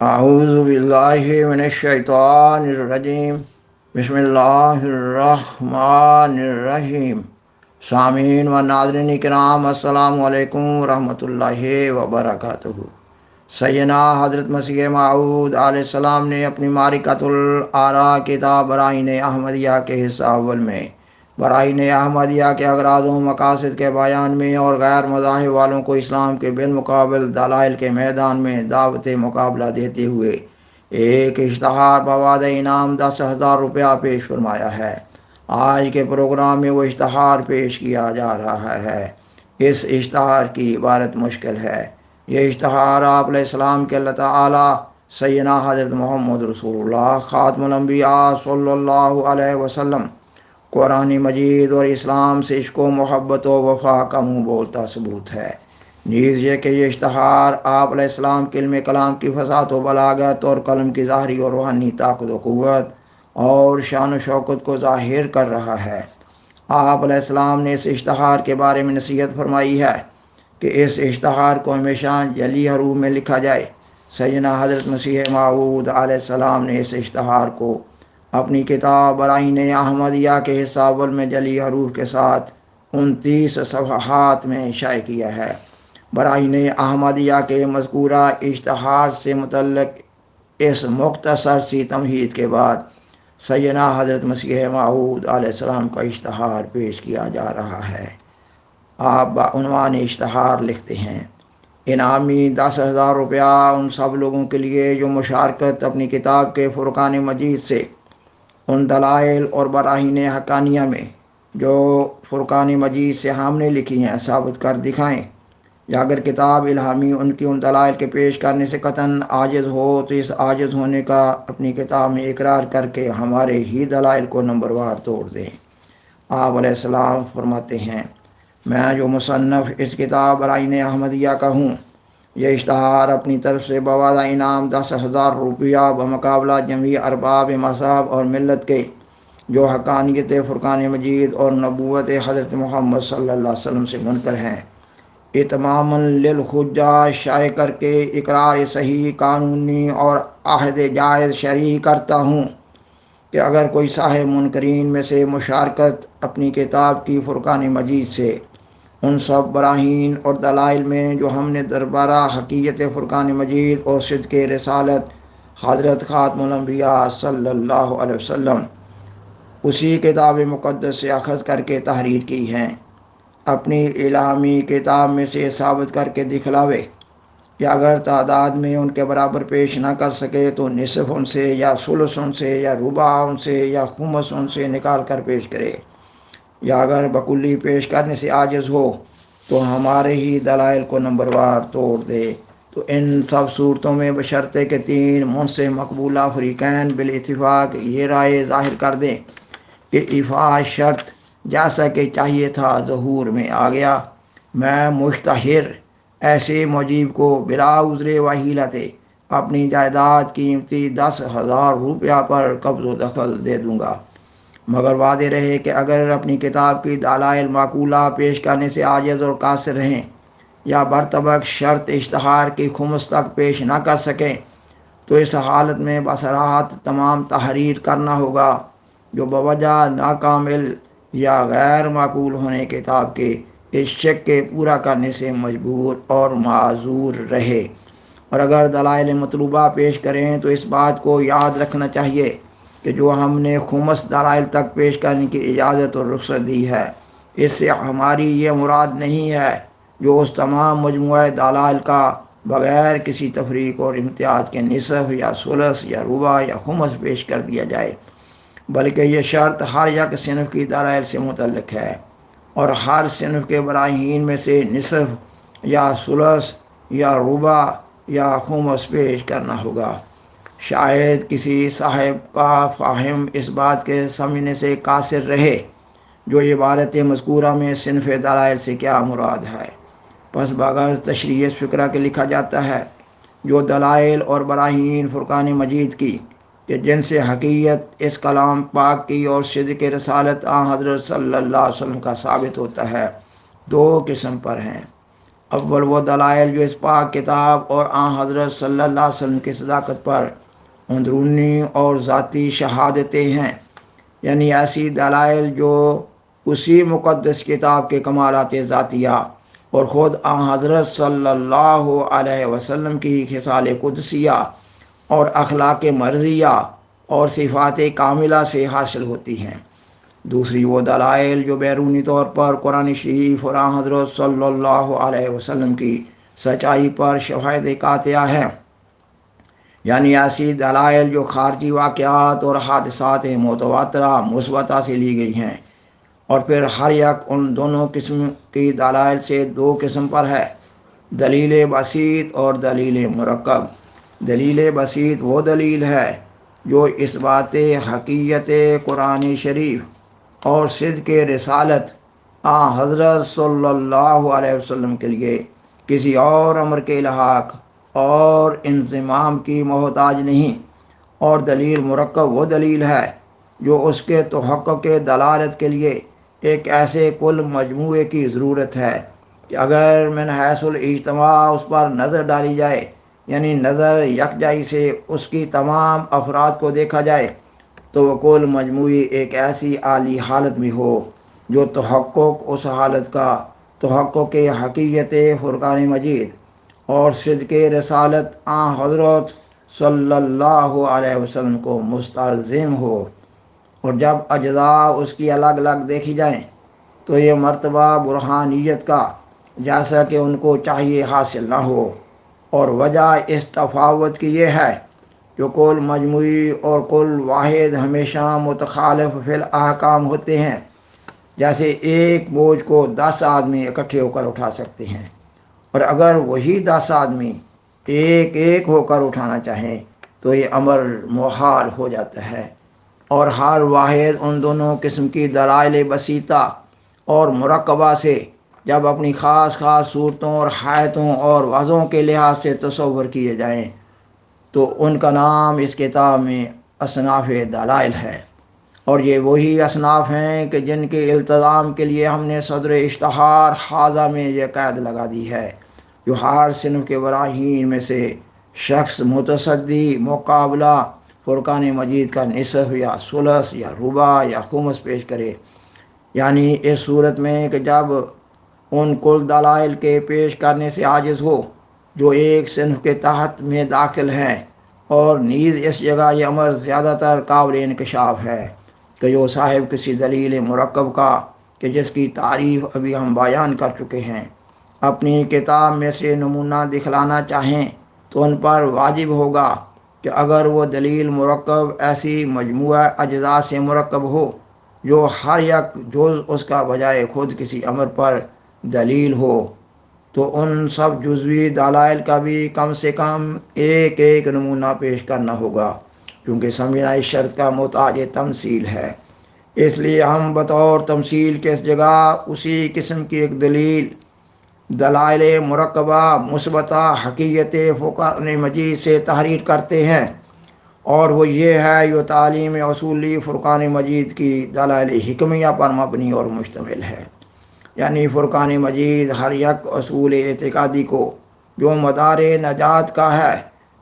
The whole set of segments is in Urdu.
اعوذ باللہ من الشیطان الرجیم بسم اللہ الرحمن الرحیم۔ سامعین و ناظرین کرام، السلام علیکم ورحمۃ اللہ وبرکاتہ۔ سیدنا حضرت مسیح موعود علیہ السلام نے اپنی معرکۃ الآراء کتاب براہین احمدیہ کے حصہ اول میں براہین احمدیہ کے اغراض و مقاصد کے بیان میں اور غیر مذاہب والوں کو اسلام کے بالمقابل دلائل کے میدان میں دعوت مقابلہ دیتے ہوئے ایک اشتہار بواد انعام 10,000 روپیہ پیش فرمایا ہے۔ آج کے پروگرام میں وہ اشتہار پیش کیا جا رہا ہے۔ اس اشتہار کی عبارت مشکل ہے۔ یہ اشتہار آپ علیہ السلام کے اللہ تعالیٰ سیدنا حضرت محمد رسول اللہ خاتم الانبیاء صلی اللہ علیہ وسلم قرآن مجید اور اسلام سے عشق و محبت و وفا کا منہ بولتا ثبوت ہے۔ نیز یہ کہ یہ اشتہار آپ علیہ السلام کے علم کلام کی فصاحت و بلاغت اور قلم کی ظاہری اور روحانی طاقت و قوت اور شان و شوکت کو ظاہر کر رہا ہے۔ آپ علیہ السلام نے اس اشتہار کے بارے میں نصیحت فرمائی ہے کہ اس اشتہار کو ہمیشہ جلی حروف میں لکھا جائے۔ سیدنا حضرت مسیح موعود علیہ السلام نے اس اشتہار کو اپنی کتاب براہین احمدیہ کے حصہ اول میں جلی حروف کے ساتھ 29 صفحات میں شائع کیا ہے۔ براہین احمدیہ کے مذکورہ اشتہار سے متعلق اس مختصر سی تمہید کے بعد سیدنا حضرت مسیح موعود علیہ السلام کا اشتہار پیش کیا جا رہا ہے۔ آپ بعنوان اشتہار لکھتے ہیں: انعامی 10,000 روپیہ ان سب لوگوں کے لیے جو مشارکت اپنی کتاب کے فرقان مجید سے ان دلائل اور براہین حقانیہ میں جو فرقان مجید سے ہم نے لکھی ہیں ثابت کر دکھائیں، یا اگر کتاب الہامی ان کی ان دلائل کے پیش کرنے سے قطعاً عاجز ہو تو اس عاجز ہونے کا اپنی کتاب میں اقرار کر کے ہمارے ہی دلائل کو نمبر وار توڑ دیں۔ آپ علیہ السلام فرماتے ہیں: میں جو مصنف اس کتاب براہین احمدیہ کا ہوں، یہ اشتہار اپنی طرف سے بوادہ انعام 10,000 روپیہ بمقابلہ جمعی ارباب مذہب اور ملت کے جو حقانیت فرقان مجید اور نبوت حضرت محمد صلی اللہ علیہ وسلم سے منکر ہیں، اتماماً للحجہ شائع کر کے اقرار صحیح قانونی اور عہد جائز شرعی کرتا ہوں کہ اگر کوئی صاحب منکرین میں سے مشارکت اپنی کتاب کی فرقان مجید سے ان سب براہین اور دلائل میں جو ہم نے دربارہ حقیقت فرقان مجید اور صدق رسالت حضرت خاتم الانبیاء صلی اللہ علیہ وسلم اسی کتاب مقدس سے اخذ کر کے تحریر کی ہیں، اپنی الہامی کتاب میں سے ثابت کر کے دکھلاوے، یا اگر تعداد میں ان کے برابر پیش نہ کر سکے تو نصف ان سے یا ثلث ان سے یا ربع ان سے یا خمس ان سے نکال کر پیش کرے، یا اگر بکلی پیش کرنے سے عاجز ہو تو ہمارے ہی دلائل کو نمبر وار توڑ دے۔ تو ان سب صورتوں میں بشرطے کہ 3 منصف مقبولہ فریقین بالاتفاق یہ رائے ظاہر کر دیں کہ ایفا شرط جیسا کہ چاہیے تھا ظہور میں آ گیا، میں مشتہر ایسے مجیب کو بلا عذر و حیلت اپنی جائیداد قیمتی 10,000 روپیہ پر قبض و دخل دے دوں گا، مگر وعدے رہے کہ اگر اپنی کتاب کی دلائل معقولہ پیش کرنے سے عاجز اور قاصر رہیں یا برطبق شرط اشتہار کی خمس تک پیش نہ کر سکیں تو اس حالت میں بصراحت تمام تحریر کرنا ہوگا جو بوجہ ناکامل یا غیر معقول ہونے کتاب کے اس شک کے پورا کرنے سے مجبور اور معذور رہے، اور اگر دلائل مطلوبہ پیش کریں تو اس بات کو یاد رکھنا چاہیے کہ جو ہم نے خمس دلائل تک پیش کرنے کی اجازت اور رخصت دی ہے، اس سے ہماری یہ مراد نہیں ہے جو اس تمام مجموعہ دلائل کا بغیر کسی تفریق اور امتیاز کے نصف یا ثلث یا ربع یا خمس پیش کر دیا جائے، بلکہ یہ شرط ہر یک صنف کی دلائل سے متعلق ہے، اور ہر صنف کے براہین میں سے نصف یا ثلث یا ربع یا خمس پیش کرنا ہوگا۔ شاید کسی صاحب کا فاہم اس بات کے سمجھنے سے قاصر رہے جو عبارت مذکورہ میں صنف دلائل سے کیا مراد ہے، پس بغرض تشریح اس فقرہ کے لکھا جاتا ہے: جو دلائل اور براہین فرقان مجید کی کہ جن سے حقیقت اس کلام پاک کی اور صدق رسالت حضرت صلی اللہ علیہ وسلم کا ثابت ہوتا ہے، 2 قسم پر ہیں۔ اول وہ دلائل جو اس پاک کتاب اور آن حضرت صلی اللہ علیہ وسلم کی صداقت پر اندرونی اور ذاتی شہادتیں ہیں، یعنی ایسی دلائل جو اسی مقدس کتاب کے کمالات ذاتیہ اور خود آن حضرت صلی اللہ علیہ وسلم کی خصال قدسیہ اور اخلاق مرضیہ اور صفات کاملہ سے حاصل ہوتی ہیں۔ دوسری وہ دلائل جو بیرونی طور پر قرآن شریف اور آن حضرت صلی اللہ علیہ وسلم کی سچائی پر شواہد قاطعہ ہیں، یعنی ایسی دلائل جو خارجی واقعات اور حادثات متواترہ مثبتہ سے لی گئی ہیں، اور پھر ہر یک ان دونوں قسم کی دلائل سے دو قسم پر ہے، دلیل بسیط اور دلیل مرکب۔ دلیل بسیط وہ دلیل ہے جو اس بات حقیقت قرآن شریف اور صدق رسالت حضرت صلی اللہ علیہ وسلم کے لیے کسی اور امر کے الحاق اور انضمام کی محتاج نہیں، اور دلیل مرکب وہ دلیل ہے جو اس کے تحقق دلالت کے لیے ایک ایسے کل مجموعے کی ضرورت ہے کہ اگر من حیث الاجتماع اس پر نظر ڈالی جائے، یعنی نظر یکجائی سے اس کی تمام افراد کو دیکھا جائے، تو وہ کل مجموعی ایک ایسی عالی حالت میں ہو جو تحقق اس حالت کا تحقق حقیقت فرقان مجید اور صدق رسالت حضرت صلی اللہ علیہ وسلم کو مستلزم ہو۔ اور جب اجزاء اس کی الگ الگ دیکھی جائیں تو یہ مرتبہ برہانیت کا جیسا کہ ان کو چاہیے حاصل نہ ہو، اور وجہ اس تفاوت کی یہ ہے جو کل مجموعی اور کل واحد ہمیشہ متخالف فی الاحکام ہوتے ہیں، جیسے ایک بوجھ کو 10 آدمی اکٹھے ہو کر اٹھا سکتے ہیں، اور اگر وہی 10 آدمی ایک ایک ہو کر اٹھانا چاہیں تو یہ امر محال ہو جاتا ہے۔ اور ہر واحد ان دونوں قسم کی دلائل بسیطہ اور مرکبہ سے جب اپنی خاص خاص صورتوں اور حیتوں اور وضعوں کے لحاظ سے تصور کیے جائیں تو ان کا نام اس کتاب میں اصناف دلائل ہے، اور یہ وہی اصناف ہیں کہ جن کے التزام کے لیے ہم نے صدر اشتہار حاضہ میں یہ قید لگا دی ہے، جو ہر صنف کے براہین میں سے شخص متصدی مقابلہ فرقان مجید کا نصف یا ثلث یا ربع یا خمس پیش کرے، یعنی اس صورت میں کہ جب ان کل دلائل کے پیش کرنے سے عاجز ہو جو ایک صنف کے تحت میں داخل ہیں، اور نیز اس جگہ یہ امر زیادہ تر قابل انکشاف ہے کہ جو صاحب کسی دلیل مرکب کا کہ جس کی تعریف ابھی ہم بیان کر چکے ہیں اپنی کتاب میں سے نمونہ دکھلانا چاہیں تو ان پر واجب ہوگا کہ اگر وہ دلیل مرکب ایسی مجموعہ اجزاء سے مرکب ہو جو ہر یک جز اس کا بجائے خود کسی امر پر دلیل ہو، تو ان سب جزوی دلائل کا بھی کم سے کم ایک ایک نمونہ پیش کرنا ہوگا، کیونکہ سمجھنا اس شرط کا محتاج تمثیل ہے۔ اس لیے ہم بطور تمثیل کے اس جگہ اسی قسم کی ایک دلائل مرکبہ مثبتہ حقیقت فرقان مجید سے تحریر کرتے ہیں، اور وہ یہ ہے جو تعلیم اصولی فرقان مجید کی دلائل حکمیہ پر مبنی اور مشتمل ہے، یعنی فرقان مجید ہر یک اصول اعتقادی کو جو مدار نجات کا ہے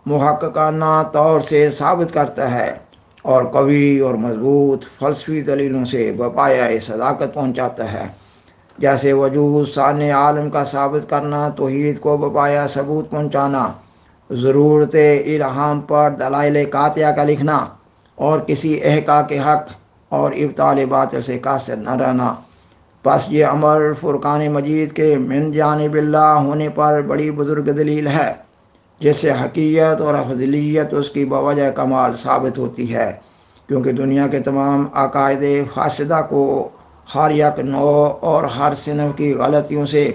محققانہ طور سے ثابت کرتا ہے، اور قوی اور مضبوط فلسفی دلیلوں سے بپایہ صداقت پہنچاتا ہے، جیسے وجود ثانی عالم کا ثابت کرنا، توحید کو بپایہ ثبوت پہنچانا، ضرورت الہام پر دلائل قاطعہ کا لکھنا، اور کسی احقاق حق اور ابطال باطل سے قاصر نہ رہنا۔ پس یہ امر فرقان مجید کے من جانب اللہ ہونے پر بڑی بزرگ دلیل ہے، جس سے حقیقت اور افضلیت اس کی بوجہ کمال ثابت ہوتی ہے، کیونکہ دنیا کے تمام عقائد فاسدہ کو ہر یک نوع اور ہر صنف کی غلطیوں سے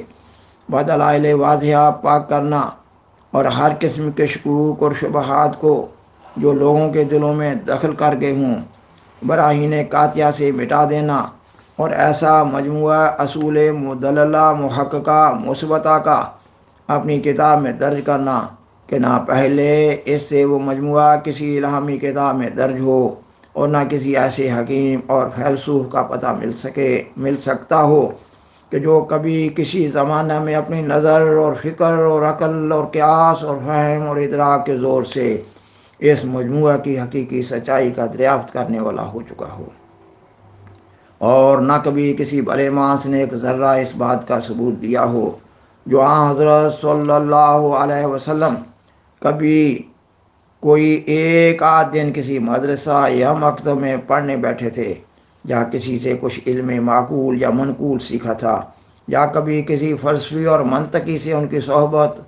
بدلائل واضحہ پاک کرنا، اور ہر قسم کے شکوک اور شبہات کو جو لوگوں کے دلوں میں دخل کر گئے ہوں براہین قاطعہ سے مٹا دینا، اور ایسا مجموعہ اصول مدللہ محققہ مثبتہ کا اپنی کتاب میں درج کرنا کہ نہ پہلے اس سے وہ مجموعہ کسی الہامی کتاب میں درج ہو اور نہ کسی ایسے حکیم اور فیلسوف کا پتہ مل سکتا ہو کہ جو کبھی کسی زمانہ میں اپنی نظر اور فکر اور عقل اور قیاس اور فہم اور ادراک کے زور سے اس مجموعہ کی حقیقی سچائی کا دریافت کرنے والا ہو چکا ہو، اور نہ کبھی کسی بڑے مانس نے ایک ذرہ اس بات کا ثبوت دیا ہو جو حضرت صلی اللہ علیہ وسلم کبھی کوئی ایک آدھ دن کسی مدرسہ یا مکتب میں پڑھنے بیٹھے تھے، یا کسی سے کچھ علم معقول یا منقول سیکھا تھا، یا کبھی کسی فلسفی اور منطقی سے ان کی صحبت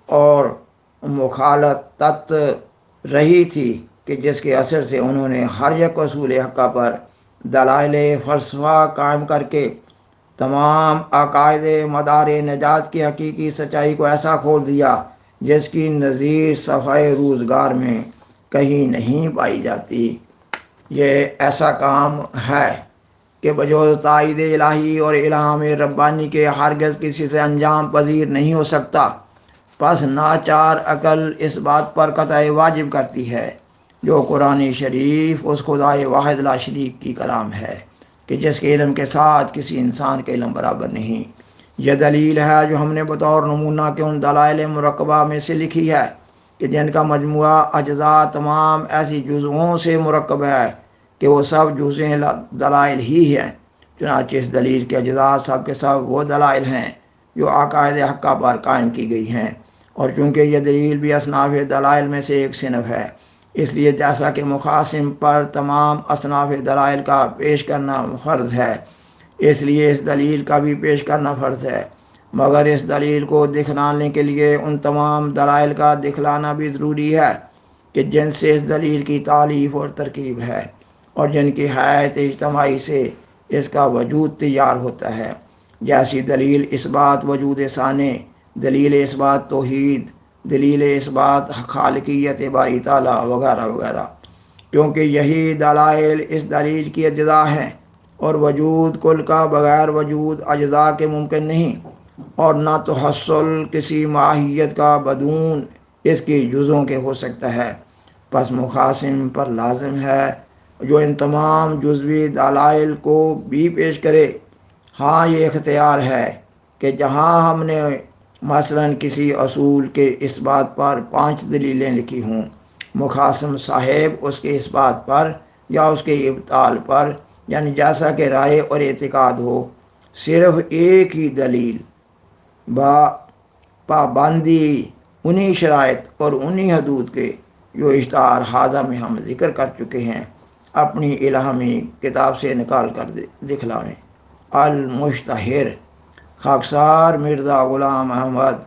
اور مخالطت رہی تھی کہ جس کے اثر سے انہوں نے ہر یک اصول حقہ پر دلائل فلسفہ قائم کر کے تمام عقائد مدار نجات کی حقیقی سچائی کو ایسا کھول دیا جس کی نظیر صفحہ روزگار میں کہیں نہیں پائی جاتی۔ یہ ایسا کام ہے کہ بجوز تائید الہی اور الہام ربانی کے ہرگز کسی سے انجام پذیر نہیں ہو سکتا، پس ناچار عقل اس بات پر قطع واجب کرتی ہے جو قرآن شریف اس خدائے واحد لا شریک کی کلام ہے کہ جس کے علم کے ساتھ کسی انسان کے علم برابر نہیں۔ یہ دلیل ہے جو ہم نے بطور نمونہ کے ان دلائل مرکبہ میں سے لکھی ہے کہ جن کا مجموعہ اجزاء تمام ایسی جزوؤں سے مرکب ہے کہ وہ سب جزیں دلائل ہی ہیں۔ چنانچہ اس دلیل کے اجزاء سب کے سب وہ دلائل ہیں جو عقائد حقہ پر قائم کی گئی ہیں، اور چونکہ یہ دلیل بھی اصناف دلائل میں سے ایک صنف ہے، اس لیے جیسا کہ مخاصم پر تمام اصناف دلائل کا پیش کرنا فرض ہے، اس لیے اس دلیل کا بھی پیش کرنا فرض ہے، مگر اس دلیل کو دکھلانے کے لیے ان تمام دلائل کا دکھلانا بھی ضروری ہے کہ جن سے اس دلیل کی تالیف اور ترکیب ہے اور جن کی حیات اجتماعی سے اس کا وجود تیار ہوتا ہے، جیسی دلیل اثبات وجود ثانی، دلیل اثبات توحید، دلیل اثبات خالقیت باری تعالیٰ وغیرہ وغیرہ، کیونکہ یہی دلائل اس دلیل کی اجزاء ہیں، اور وجود کل کا بغیر وجود اجزاء کے ممکن نہیں، اور نہ تحصل کسی ماہیت کا بدون اس کی جزوں کے ہو سکتا ہے۔ پس مخاصم پر لازم ہے جو ان تمام جزوی دلائل کو بھی پیش کرے۔ ہاں یہ اختیار ہے کہ جہاں ہم نے مثلا کسی اصول کے اس بات پر 5 دلیلیں لکھی ہوں، مخاصم صاحب اس کے اس بات پر یا اس کے ابطال پر، یعنی جیسا کہ رائے اور اعتقاد ہو، صرف ایک ہی دلیل با پابندی انہی شرائط اور انہی حدود کے جو اشتہار حاضہ میں ہم ذکر کر چکے ہیں اپنی الہامی کتاب سے نکال کر دکھلاویں۔ المشتہر، خاکسار مرزا غلام احمد،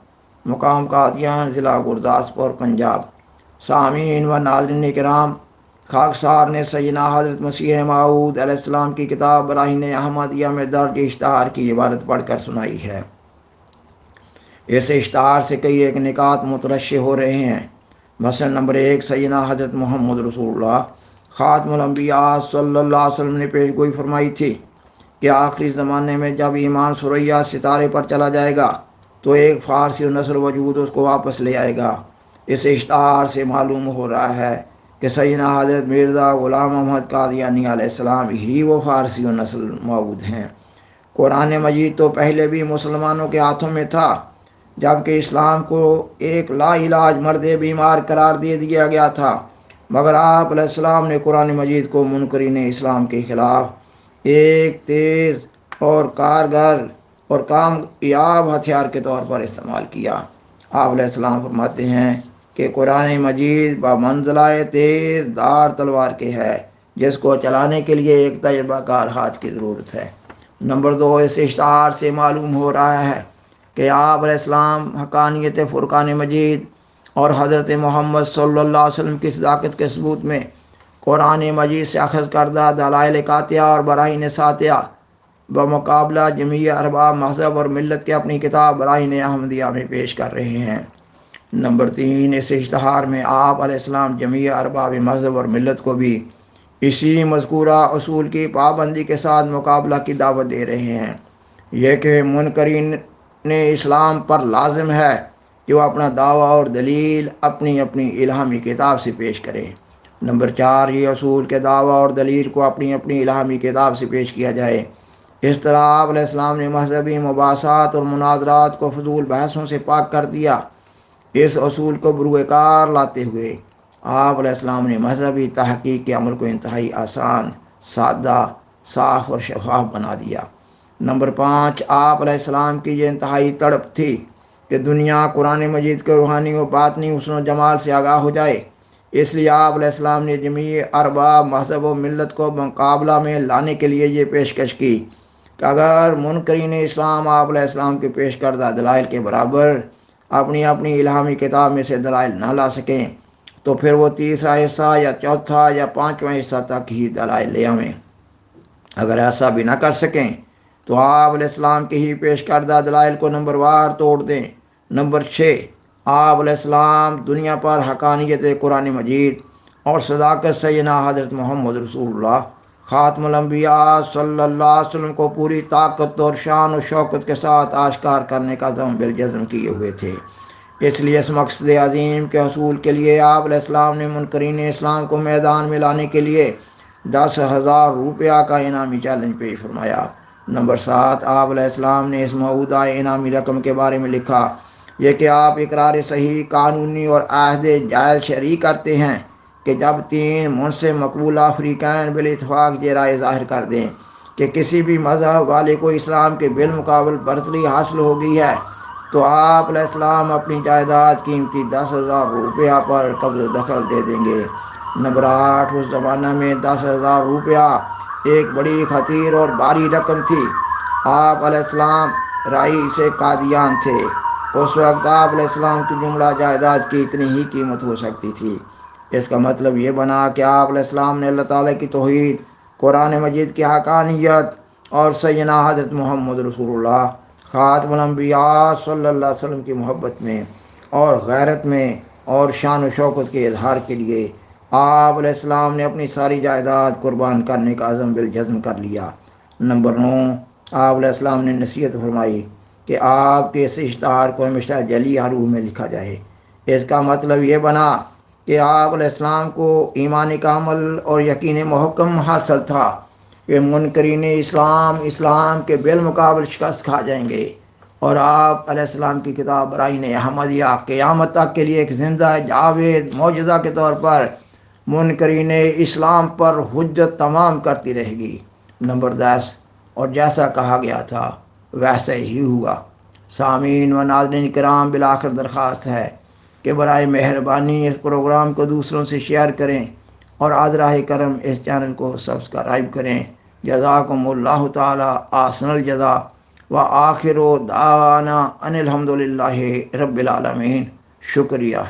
مقام قادیان، ضلع گرداسپور، پنجاب۔ سامعین و ناظرین کرام، خاکسار نے سیدنا حضرت مسیح موعود علیہ السلام کی کتاب براہین احمدیہ میں درج اشتہار کی عبارت پڑھ کر سنائی ہے۔ اس اشتہار سے کئی ایک نکات مترشح ہو رہے ہیں۔ مثلا نمبر 1، سیدنا حضرت محمد رسول اللہ خاتم الانبیاء صلی اللہ علیہ وسلم نے پیش گوئی فرمائی تھی کہ آخری زمانے میں جب ایمان ثریا ستارے پر چلا جائے گا تو ایک فارسی نسل وجود اس کو واپس لے آئے گا۔ اس اشتہار سے معلوم ہو رہا ہے کہ سیدنا حضرت مرزا غلام احمد قادیانی علیہ السلام ہی وہ فارسی نسل موعود ہیں۔ قرآن مجید تو پہلے بھی مسلمانوں کے ہاتھوں میں تھا، جبکہ اسلام کو ایک لا علاج مرد بیمار قرار دے دیا گیا تھا، مگر آپ علیہ السلام نے قرآن مجید کو منکرین اسلام کے خلاف ایک تیز اور کارگر اور کامیاب ہتھیار کے طور پر استعمال کیا۔ آپ علیہ السلام فرماتے ہیں کہ قرآن مجید بمنزلہ تیز دار تلوار کے ہے جس کو چلانے کے لیے ایک تجربہ کار ہاتھ کی ضرورت ہے۔ نمبر 2، اس اشتہار سے معلوم ہو رہا ہے کہ آپ علیہ السلام حقانیت فرقان مجید اور حضرت محمد صلی اللہ علیہ وسلم کی صداقت کے ثبوت میں قرآن مجید سے اخذ کردہ دلائل قاطعہ اور براہین ساطعہ بمقابلہ جمیع ارباب مذہب اور ملت کے اپنی کتاب براہین احمدیہ میں پیش کر رہے ہیں۔ نمبر 3، اس اشتہار میں آپ علیہ السلام جمیع ارباب مذہب اور ملت کو بھی اسی مذکورہ اصول کی پابندی کے ساتھ مقابلہ کی دعوت دے رہے ہیں، یہ کہ منکرین اسلام پر لازم ہے کہ وہ اپنا دعویٰ اور دلیل اپنی اپنی الہامی کتاب سے پیش کریں۔ نمبر 4، یہ اصول کے دعویٰ اور دلیل کو اپنی اپنی الہامی کتاب سے پیش کیا جائے، اس طرح آپ علیہ السلام نے مذہبی مباحثات اور مناظرات کو فضول بحثوں سے پاک کر دیا۔ اس اصول کو بروئے کار لاتے ہوئے آپ علیہ السلام نے مذہبی تحقیق کے عمل کو انتہائی آسان، سادہ، صاف اور شفاف بنا دیا۔ نمبر 5، آپ علیہ السلام کی یہ انتہائی تڑپ تھی کہ دنیا قرآن مجید کے روحانی و باطنی حسن و جمال سے آگاہ ہو جائے۔ اس لیے آپ علیہ السلام نے جمیع ارباب مذہب و ملت کو مقابلہ میں لانے کے لیے یہ پیشکش کی کہ اگر منکرین اسلام آپ علیہ السلام کے پیش کردہ دلائل کے برابر اپنی الہامی کتاب میں سے دلائل نہ لا سکیں تو پھر وہ تیسرا حصہ یا چوتھا یا پانچواں حصہ تک ہی دلائل لے آئیں۔ اگر ایسا بھی نہ کر سکیں تو آپ علیہ السلام کے ہی پیش کردہ دلائل کو نمبر وار توڑ دیں۔ نمبر 6، آپ علیہ السلام دنیا پر حقانیت قرآن مجید اور صداقت سیدنا حضرت محمد رسول اللہ خاتم الانبیاء صلی اللہ علیہ وسلم کو پوری طاقت اور شان و شوکت کے ساتھ آشکار کرنے کا عزم بالجزم کیے ہوئے تھے۔ اس لیے اس مقصد عظیم کے حصول کے لیے آپ علیہ السلام نے منکرین اسلام کو میدان میں لانے کے لیے 10,000 روپیہ کا انعامی چیلنج پیش فرمایا۔ نمبر 7، آپ علیہ السلام نے اس موعودہ انعامی رقم کے بارے میں لکھا، یہ کہ آپ اقرار صحیح، قانونی اور عہد جائز شرعی کرتے ہیں کہ جب 3 منصف مقبولہ فریقین بالاتفاق یہ رائے ظاہر کر دیں کہ کسی بھی مذہب والے کو اسلام کے بالمقابل برتری حاصل ہو گئی ہے تو آپ علیہ السلام اپنی جائیداد قیمتی 10,000 روپیہ پر قبض و دخل دے دیں گے۔ نمبر 8، اس زمانہ میں 10,000 روپیہ ایک بڑی خطیر اور بھاری رقم تھی۔ آپ علیہ السلام رئیس قادیان تھے۔ اس وقت آپ علیہ السلام کی جملہ جائیداد کی اتنی ہی قیمت ہو سکتی تھی۔ اس کا مطلب یہ بنا کہ آپ علیہ السلام نے اللہ تعالیٰ کی توحید، قرآن مجید کی حقانیت اور سیدنا حضرت محمد رسول اللہ خاتم الانبیاء صلی اللہ علیہ وسلم کی محبت میں اور غیرت میں اور شان و شوکت کے اظہار کے لیے آپ علیہ السلام نے اپنی ساری جائیداد قربان کرنے کا عزم بالجزم کر لیا۔ نمبر 9، آپ علیہ السلام نے نصیحت فرمائی کہ آپ کے اس اشتہار کو ہمیشہ جلی حروف میں لکھا جائے۔ اس کا مطلب یہ بنا کہ آپ علیہ السلام کو ایمان کامل اور یقین محکم حاصل تھا کہ منکرین اسلام کے بالمقابل شکست کھا جائیں گے اور آپ علیہ السلام کی کتاب برائین احمدیہ قیامت تک کے لیے ایک زندہ جاوید معجزہ کے طور پر منکرین اسلام پر حجت تمام کرتی رہے گی۔ نمبر 10، اور جیسا کہا گیا تھا ویسا ہی ہوا۔ سامعین و ناظرین کرام، بالآخر درخواست ہے کہ برائے مہربانی اس پروگرام کو دوسروں سے شیئر کریں اور آذرہ کرم اس چینل کو سبسکرائب کریں۔ جزاکم اللہ تعالی احسن الجزا وآخر دعوانا ان الحمدللہ رب العالمین۔ شکریہ۔